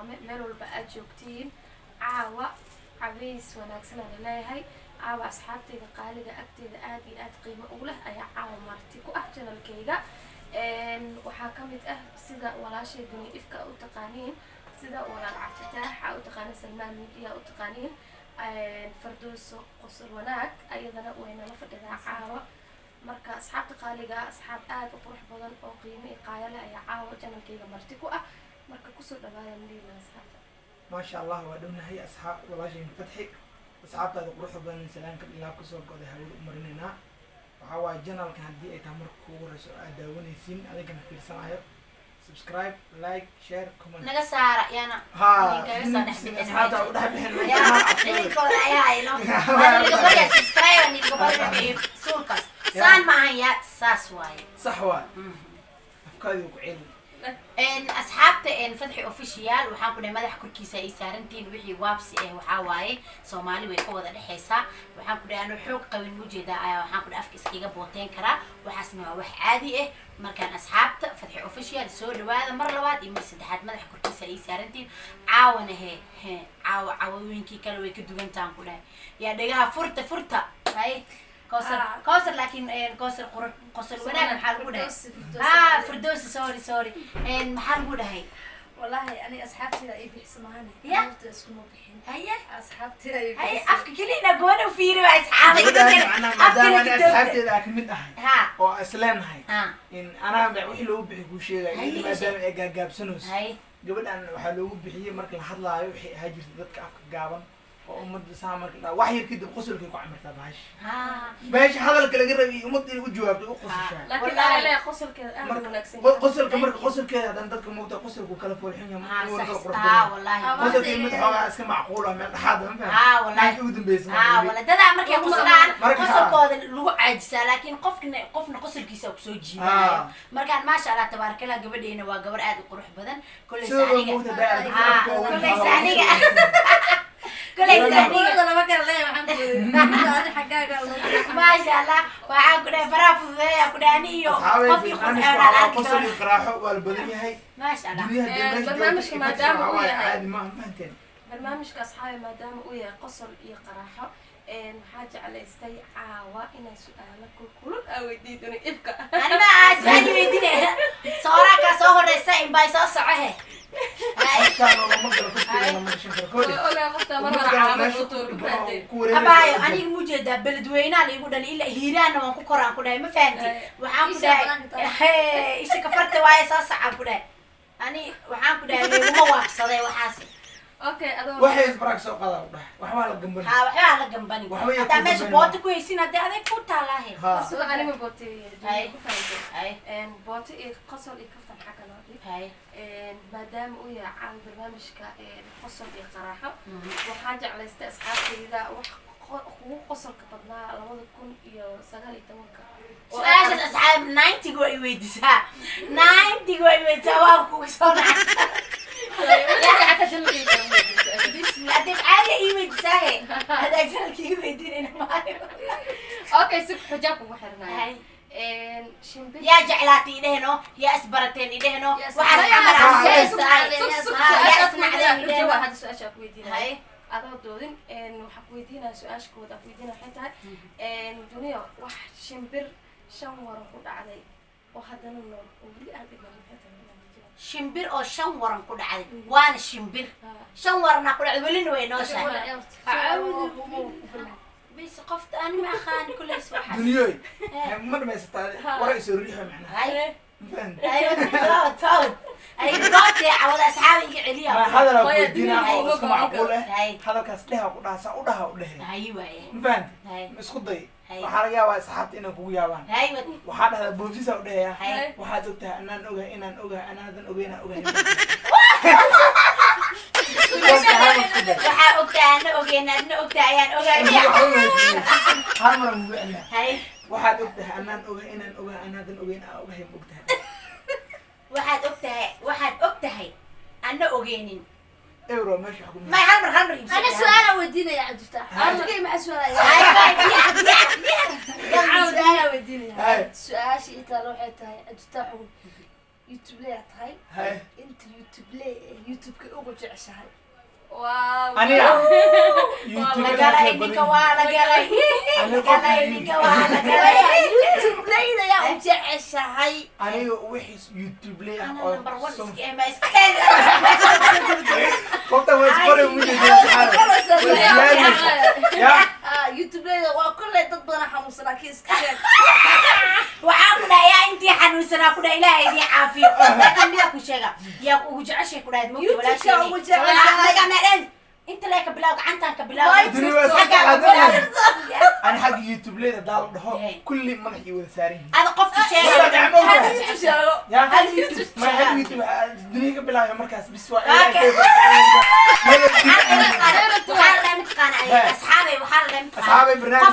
salaamay meel walba aad joogtiin caawa cabeys wanaagsan aan leeyahay caawa asxaabtayda qaaliga agteeda aad iyo aad qiimo ugu leh ayaa caawa marti ku ah channelkayga waxaa ka mid ah sida walaashay Duni Ifka u taqaaniin sida walaal Cabditaax u taqaaniin Salmaan Media u taqaaniin Fardooso qosol wanaag ayadana wayna la fadhidaa caawa marka asxaabta qaaliga asxaab aad u qurux badan oo qiimo iyo qaaya leh ayaa caawa channelkayga marti ku ah marka kusoo dhawaada midna asxaabta ما شاء الله ودونا هي أصحاب والله شيء فتحي أصحاب هذا قروح بين سلام كل الله كسر قاعد هاول أمرنا وحوا جنال كان دي أتمر كورس أداوني سين هذا كان في السنة سبسكرايب لايك شير كومنت نقصار يانا ها أصحاب هذا وده بحنا يا كل يا إنه أنا قبل سبسكرايب أنا قبل سولكاس سان معايا ساسواي صحوا أفكاري وقعين إن أصحابته إن فتحي أوفيشيال وحنا كنا مدح كل كيسة يسارنتين وحي وابسي وحواي سومالي ويقوى ذا الحيسة وحنا كنا أنو حوق قوي موجودة وحنا كنا أفكس كيغا بوتين كرا وحسنوا وح عادي مركان أصحابته فتحي أوفيشيال سور هذا مرة لواد يمر سدحات مدح كل كيسة يسارنتين عاونة هي عاوين كي كانوا يكدوين تان كنا يا دقاها فرطة هاي كوسر لكن كوسر قصر وناك محل وده فردوس سوري إن محل وده هاي والله أنا أصحابتي لا يبي يسمعوني يا تسكنوا بحين هيا أصحابتي لا يبي هاي أفك كلنا جوانا وفيري وأصحابك أنا أصحابي ذاك من أحد ها وأسلام هاي ها إن أنا بعوح له بحكي شيء يعني ما دام إجاب سنوس هاي قبل أن وحلو بحية مركل حد لا يوحي هاجر ذاتك أفك جابن وأمد سامر لا وحي كده قصر في قاع مرتبهاش ها باش هذا الكلام قرب يمد الوجوه بقصر لكن أنا لا قصر كذا أنا منكسين قصر كمر قصر كذا هذا ذاتك موت قصر وكلف والحين ها والله قصر كلمة حاجة اسمها معقولة من حدا ها والله يودن بيس ولا ده مركي قصران قصر كود لو عاجسة لكن قفنا قصر كيسة وسوجي مركان ما شاء الله تبارك الله قبل waa gabar aad u qurux badan kulay saaniga lama kala leeyahay ما شاء الله waxaan ku dhahay faraha fududeeya ku dhaani iyo qofkii qosol qaraxo wal badan yahay ما شاء الله برنامجك ما دام هو عادي ما فهمتين برنامجك أصحابي ما دام هو قصر يقرحه حاجة على استي عاوة إن سؤالك كل أودي دوني إبكا أنا ما أسمعني ويديني صورك صور السائم باي صاصعه كان والله ما قدرت كده ما شفت كودي ولا مختبر عامل فطور أبايو أنا موجودة بلدوينا اللي يقول لي إلا هيران وأنا كوران كده ما فهمتي وحام كده إيش كفرت واي صاصعه كده أنا وحام كده ما واقصة وحاسب أوكي أدور waxay isbarag soo qadaa waxa la gamban waxaa la gambani hada meesha booti ku haysin hadii aday ku taalahay sida anima booti hay ku faayday hay booti ee qosol iyo kaftan xaga loo dhig hay maadaama uu yahay barnaamijka qosol iyo qaraxo waxaan jeclaystay asxaabtayda wax ugu qosolka badnaa 2019 سؤال أصحاب 90 قوي ويدسها 90 قوي ويدسها وأبوك صنع حتى جلبي بسم الله دي عالية إيه ويدسها هذا أجل كي ويدين أنا ما أوكي سك حجابكم وحرنا هاي شنبي يا جعلاتي لهنو يا أسبرتين لهنو وعلى هذا سؤال شاك ويدين هاي adoo doodin waxaa ku weydiinaa su-aashkooda ku weydiina waxay tahay duniya wax shimbir 5 waran ku dhacday oo haddana nool oo weli aan dhiman shimbir oo 5 waran ku dhacday waana shimbir 5 waran ku dhacday weli way noo shahay بس قفت أنا ما خاني كل اسبوع دنيوي ما ما يستاهل ورا يسوي ريحه معنا هاي فهمت ايوه تصود اي قاطع عود اصحابي عليها هذا لو ودينا او اسمه معقوله هذا كاس دها وداسا ودها ودها ايوه فهمت اسكو داي waxa laga yaabaa saxaabta inay kugu yaabaan waxa dhahdaa boofisa u dhaheeya waxaad ogtahay inaan ogahay anaadan ogeyna waxaa ogtahay ana ogeyna adna ogtahay ayaan ogahay hal mar aan wacnaa waxaad ogtahay anaan ogahay inaan ogahay anaadan ogeyna ogahay ogtahay waxaad ogtahay ana ogeynin euro ماشي حكم ما هالمر أنا سؤال ودينا يا عدوتا أنا كي مع سؤال سؤال ودينا سؤال شيء تروح تاي عدوتا حكم youtube leeyahay tahay Hey. inta youtube-ka ugu jeceshahay Wow. aniga youtube lagalay ninka waa lagalay lagalay ninka waa lagalay youtube leyda yaa u jeceshahay aniga wixii youtube leh ana oo number 1 som- iska ma iska qofta waa isqore ya youtube leyda waa kulley dad badan xanuunsan laakiin iska sheeg waxaan ku dhahayaa intii xanuunsanaa ku dhaha ilaahay idin caafiyo laakiin midaa ku sheega yaa ugu jeceshay ku dhahayd mogta YouTube-ka ugu walaasheeni jeceshahay. inta lee ka bilaw gacantaan ka bilaw أنا حق يوتيوب ليه دال ده إيه. كل ما نحكي ولا سارين هذا قفت هذا شيء نعم أوكي. يا هذا يوتيوب ما حق يوتيوب الدنيا قبل هاي مركز بس أوكي. وحال لا متقان أصحابي وحال لا متقان أصحابي برنامج.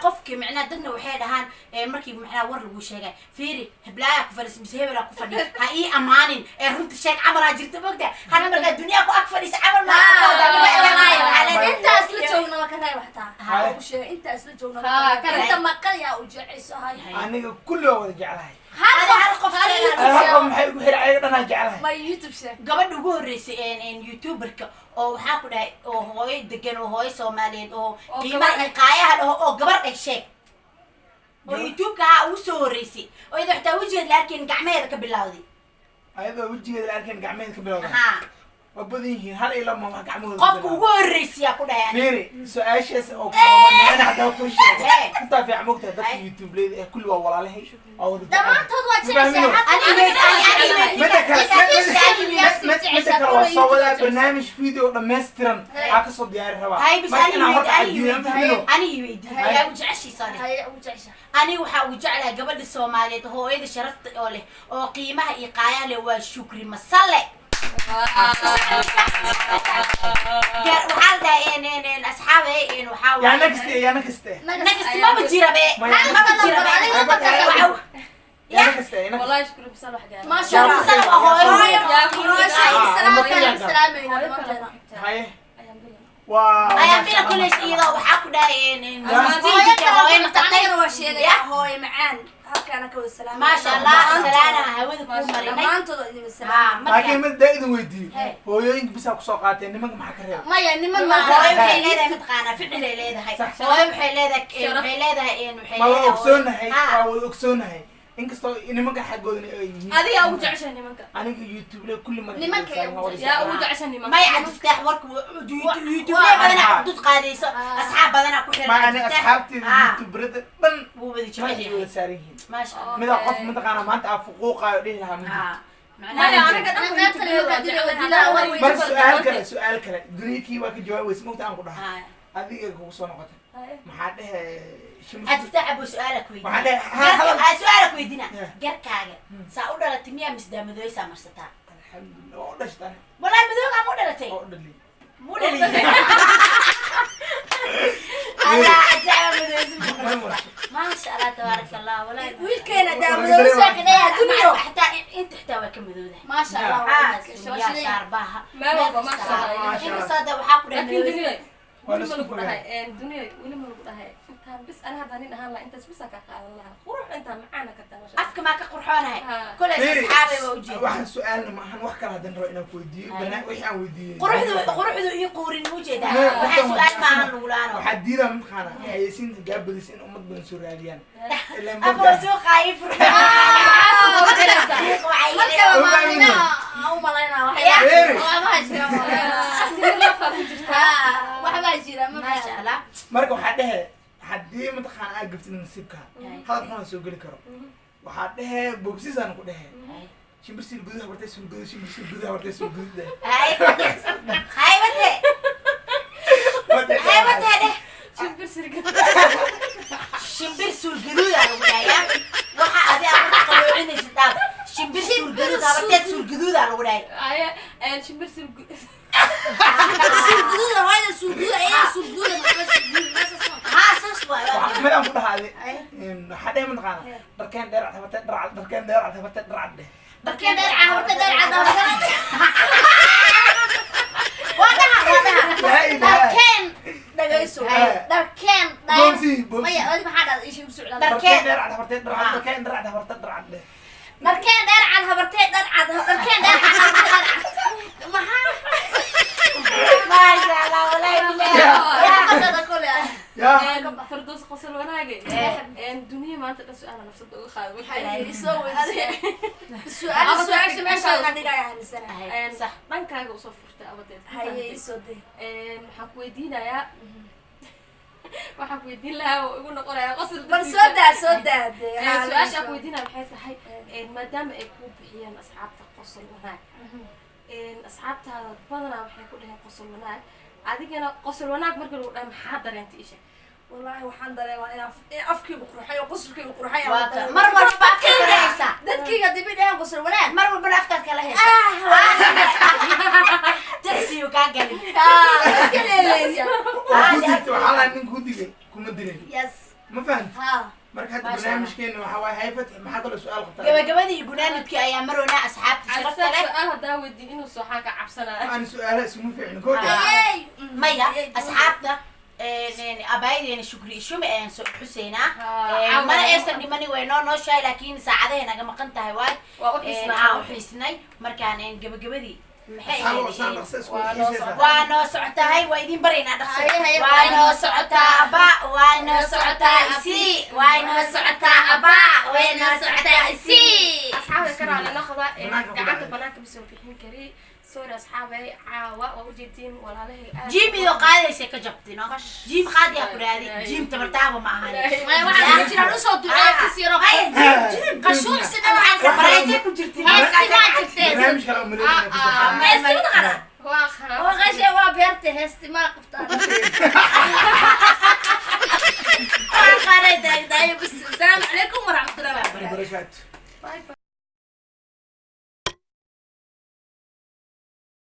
قفك معنا دنا وحيد هان مركي معنا ور لو شيغا فيري هبلايا كفلس مسهبلا كفدي هاي امانين رنت شيك عمل جرت بوقته هان مركا الدنيا كو اكفليس عمل ما intaas la joogna waa kanay waxtaa Haye. u sheeg intaas la joogna Ha, kan kanay. inta maqan yaa u jeceshahay أنا كله ولا جعلها هذا هذا قف أنا هم حي بحير عيد أنا جعلها ma youtube sheeg gabadha ugu horeysay youtuberka oo waxaa ku dhahay oo hooyo degan oo hooyo Soomaaliyeed oo qiimaha iyo qaayaha leh oo gabar ay sheeg oo youtube-ka ugu soo horeysay oo iyada xitaa wajigeed laakiin gacmeeda ka bilowday هذا وجهي لكن قاعمين كبيرة ها وبدين هل إلا ما قاعمين qofka ugu horeysay yaa ku dhahay ميري سؤال شيء أو أنا حتى كل شيء إيه. أنت في عمقت هذا في يوتيوب ليه كل والله عليه أو dhammaantood waa jeceshahay متى كانوا صوروا برنامج فيديو دمسترن عكسوا ديار هوا هاي بس أنا فيديو يودي yaa u jeceshay sare haye u jeceshahay ani waxa uu jeclahay gabadha Soomaaliyeed hooyada sharafta oo leh oo qiimaha iyo qaayaha leh waa Shukri Masalle waxaa dhaayeen asxaabay waxa يا نكستي يا نكستي نكست ما بجيره be ما ma bajira be يا نكستي يا نكستي والله شكرا بس واحد قال ما شاء الله Masalle waa hooyo هاي واو ayaan bila kuleys iyadoo waxaa ku dhaayeen waa sheegaya hooyo macaan halkaana ka wada salaam ما شاء الله salaana hawada ku marinay dhammaantood waa idin salaam لكن من دايد ويدي هو ينك بس أقصى قاتين نمك ما حكرها maya niman hooyo ma waxay leedahay mataqaana ficil ay leedahay hooyo waxay leedahay ما أقصونا هاي أو أقصونا هاي إنك استو نمك حقودنا adiga ugu jeceshahay nimanka أنا يوتيوب له كل ما نمك yaa ugu jeceshahay nimanka ما يفتح ورك يوتيوب بدنا حدود قاديسو اصحاب بدنا ku ما أنا أصحابتي يوتيوب برد بن buu wada ما jecel يجوا yahay سارين ما شاء الله ماذا قف متقنا ما أنت أفقوق ليه هم maya anaga dhan بس سؤال كلا دريكي وك جواب واسمه تان قدها هذه هو صنع قتل ما حده شمس افتح ابو سؤالك ما ويدينا حده هذا سؤالك ويدينا قركاga saa u dhalatay miyaa misdaamadoy samarsataa الحمد لله والله شتان walaa madooga mu dhalatay أودلي mu dhalatay ala ajaa ما شاء الله تبارك الله ولا wiilkeena daamado soo kadhay adduunyo حتى انت حتى waa ka madoodahay ma sha Allah yaa saarbaha meel walba ma sha Allah inta sada waxaa ku laakiin dhahay duniyay ولا weli ma lagu سكر dhahay duniyay weli ma lagu dhahay intaan bis ana hadda nin ahaan lahaa intaas bisa ka qaadan lahaa qurux intaan macaana ka tamasha afka ma ka qurxoonahay ها. كل asxaabay waa u jeedaa واحد سؤال ما هن وحكي هذا نروح إنك ودي بنا وإيش عم ودي quruxdu iyo quurin u jeedaa waxa su'aal ma ahan lugulaano وحدينا من خانة حيسين جاب بديسين أمد بن سورياليان اللي abo soo qaayif u malaynaa waxbaa jira ما شاء الله marka waxaa dhehe haddii mataqaana aad gaftid nasiibka hadal xun soo geli karo waxaa dhehe bogsisaan ku dhehe shimbirsil gudaha wartay sul gudaha shimbirsil gudaha wartay sul gudaha هاي بده هاي بده shimbir sirga shimbir suul gaduud aan ugu dhayaa waxa adi aan ku qaloocinaysa daad shimbir suul gaduud abarteed suul gaduud aan ugu dhahay aya shimbir sirga suugududa hooyada suugududa ee suugududa haa saas waayo waxaa midaan ku dhahaade waxaa dhehe mataqaana dharkeen dheer cadhabatay dharcad dharkeen dheer cadhabatay dharcad dheh darkeen dheer caawrta dheer cadawrta wadaha dharkeen dhagayso dharkeen boogsi boogsi maya wadi maxaa dhacday isha u socdaa dharkeen dheer cadhabatay dharcad dharkeen dheer cadhabatay dharcad dheh dharkeen dheer cad habartay ما شاء الله والله بالله هذا كله يا فردوس قصر وناقي الدنيا ما انت سؤال نفس الدقيقة خالد حي يسوي السؤال ماشي انا دقايق يعني سنه صح dhankaaga usoo furtay abadeed هي يسودي waxaan ku weydiinayaa waxaan ku weydiin lahaa oo igu noqonayaa qosol بل سودا su-aasha ku weydiinaya maxay tahay maadaama ay kuu bixiyeen asxaabta qosol wanaag asxaabtaada badanaa waxay ku dhaheen qosol wanaag adigana qosol wanaag marka lagu dhahay maxaa dareentay isha والله waxaan dareemaa in afkii qurxay qosolkii qurxay mar walba afkaad kala haysaa dadkii dib idhaan qosol wanaag mar walba afkaad kala haysaa taxi uu ka galin iska leeleysa وكنت وحالا من كودي كم دلين yes ما فهمت ها مرك حتى برنامج كأنه حواي هاي فتح ما حد له سؤال قطع gabagabadii gunaanadkii ayaa marona asxaabta sharafta leh su-aal haddaa weydiin inuu soo xaaka cabsanaya أنا سؤال اسمه في عنا كودي maya asxaabta abaaydeena shukri shumi ayaan soo xuseynaa mana aysan dhimani way noo nooshahay laakiin saacadahay naga maqan tahay waay waa u xiisnay markaan gabagabadii maxay أصحابه ahayd وصل نقص اسمه waa إيش هذا waa noo socotahay waa idin baraynaa dhaqso Haye, waa noo socotaa aba waa noo socotaa isi waa noo socotaa aba way noo socotaa isi asxaabay ka raali noqda Banaanka ku gacanta dhacay. banaanka bisoo bixin kari sorry asxaabay caawa waa ujeedtiin walaalahay aad jiim iyo qaadaysa ka jabtino jiim qaadiya ku raadi jiim tabartaaba ma ahan waxaan jiraan usoo ducaa kasiro qashuuc sida waxaan barayje ku jirtiin برنامج كلام مريض waa kharaab وغشي وبيرتي هستي ما قبطان qaadayda السلام عليكم ورحمة الله وبركاته بركات باي باي